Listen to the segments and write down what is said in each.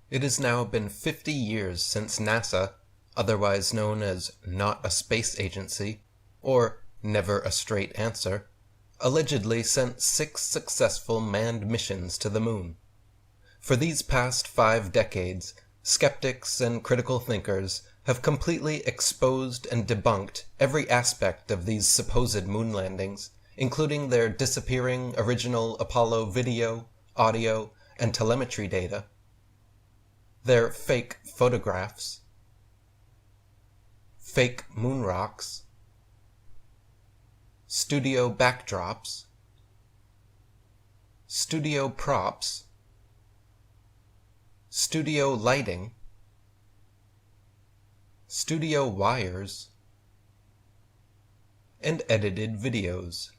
It has now been 50 years since NASA, otherwise known as Not a Space Agency, or Never a Straight Answer, allegedly sent 6 successful manned missions to the moon. For these past 5 decades, skeptics and critical thinkers have completely exposed and debunked every aspect of these supposed moon landings, including their disappearing original Apollo video, audio, and telemetry data, their fake photographs, fake moon rocks, studio backdrops, studio props, studio lighting, studio wires, and edited videos.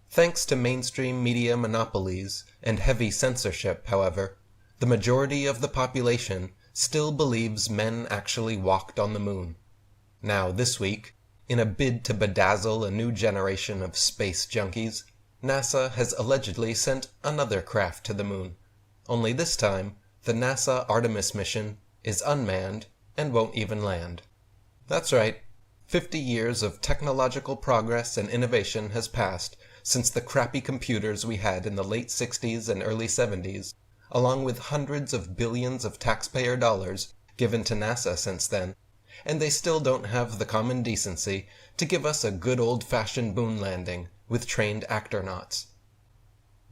Thanks to mainstream media monopolies and heavy censorship, however, the majority of the population still believes men actually walked on the moon. Now, this week, in a bid to bedazzle a new generation of space junkies, NASA has allegedly sent another craft to the moon. Only this time, the NASA Artemis mission is unmanned and won't even land. That's right, 50 years of technological progress and innovation has passed since the crappy computers we had in the late 60s and early 70s, along with hundreds of billions of taxpayer dollars given to NASA since then, and they still don't have the common decency to give us a good old-fashioned moon landing with trained astronauts.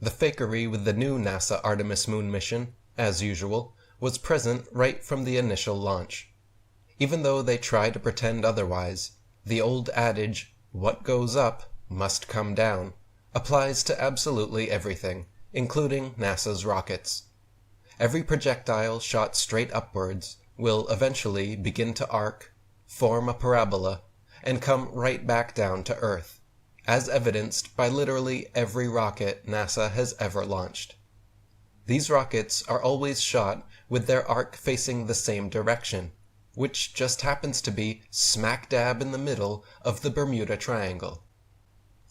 The fakery with the new NASA Artemis moon mission, as usual, was present right from the initial launch. Even though they try to pretend otherwise, the old adage, "What goes up must come down," applies to absolutely everything, including NASA's rockets. Every projectile shot straight upwards will eventually begin to arc, form a parabola, and come right back down to Earth, as evidenced by literally every rocket NASA has ever launched. These rockets are always shot with their arc facing the same direction, which just happens to be smack dab in the middle of the Bermuda Triangle.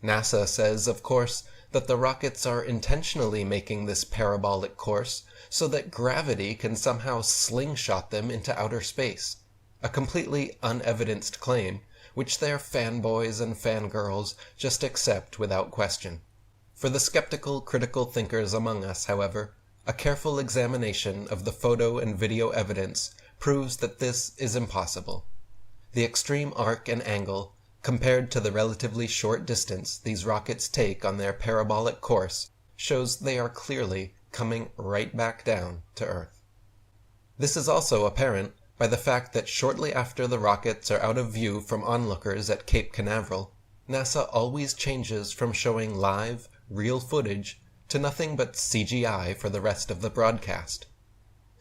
NASA says, of course, that the rockets are intentionally making this parabolic course so that gravity can somehow slingshot them into outer space, a completely unevidenced claim which their fanboys and fangirls just accept without question. For the skeptical, critical thinkers among us, however, a careful examination of the photo and video evidence proves that this is impossible. The extreme arc and angle, compared to the relatively short distance these rockets take on their parabolic course, shows they are clearly coming right back down to Earth. This is also apparent by the fact that shortly after the rockets are out of view from onlookers at Cape Canaveral, NASA always changes from showing live, real footage to nothing but CGI for the rest of the broadcast.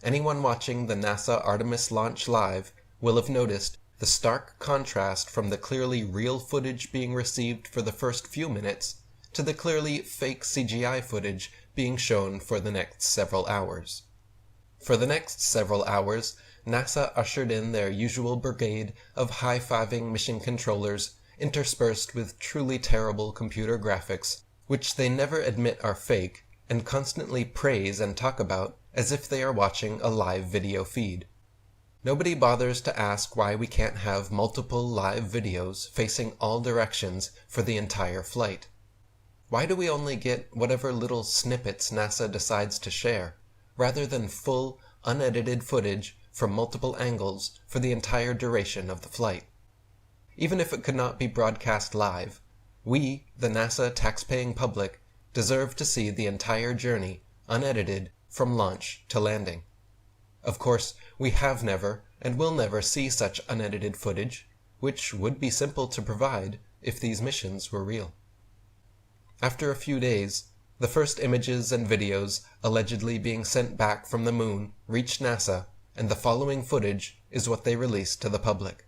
Anyone watching the NASA Artemis launch live will have noticed the stark contrast from the clearly real footage being received for the first few minutes to the clearly fake CGI footage being shown for the next several hours. For the next several hours, NASA ushered in their usual brigade of high-fiving mission controllers interspersed with truly terrible computer graphics, which they never admit are fake and constantly praise and talk about as if they are watching a live video feed. Nobody bothers to ask why we can't have multiple live videos facing all directions for the entire flight. Why do we only get whatever little snippets NASA decides to share, rather than full, unedited footage from multiple angles for the entire duration of the flight? Even if it could not be broadcast live, we, the NASA taxpaying public, deserve to see the entire journey, unedited, from launch to landing. Of course, we have never and will never see such unedited footage, which would be simple to provide if these missions were real. After a few days, the first images and videos allegedly being sent back from the moon reached NASA, and the following footage is what they released to the public.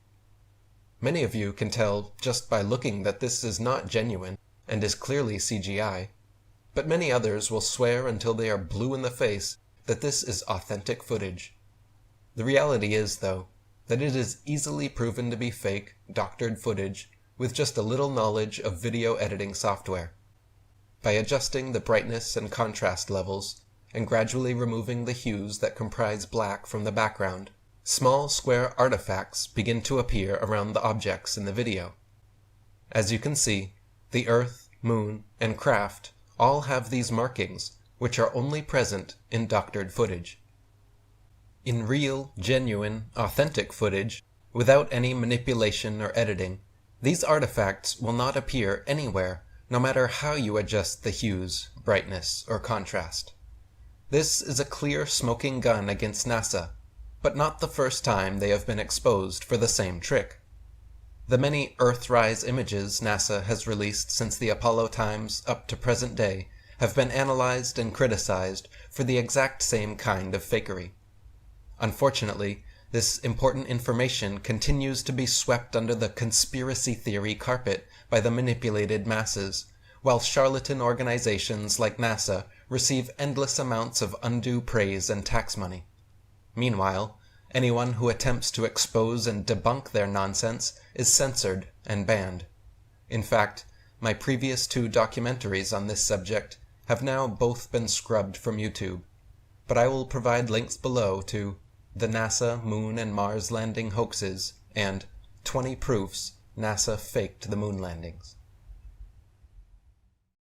Many of you can tell just by looking that this is not genuine and is clearly CGI, but many others will swear until they are blue in the face that this is authentic footage. The reality is, though, that it is easily proven to be fake, doctored footage with just a little knowledge of video editing software. By adjusting the brightness and contrast levels, and gradually removing the hues that comprise black from the background, small square artifacts begin to appear around the objects in the video. As you can see, the Earth, Moon, and craft all have these markings, which are only present in doctored footage. In real, genuine, authentic footage, without any manipulation or editing, these artifacts will not appear anywhere, no matter how you adjust the hues, brightness, or contrast. This is a clear smoking gun against NASA, but not the first time they have been exposed for the same trick. The many Earthrise images NASA has released since the Apollo times up to present day have been analyzed and criticized for the exact same kind of fakery. Unfortunately, this important information continues to be swept under the conspiracy theory carpet by the manipulated masses, while charlatan organizations like NASA receive endless amounts of undue praise and tax money. Meanwhile, anyone who attempts to expose and debunk their nonsense is censored and banned. In fact, my previous 2 documentaries on this subject have now both been scrubbed from YouTube, but I will provide links below to The NASA Moon and Mars Landing Hoaxes and 20 Proofs NASA Faked the Moon Landings.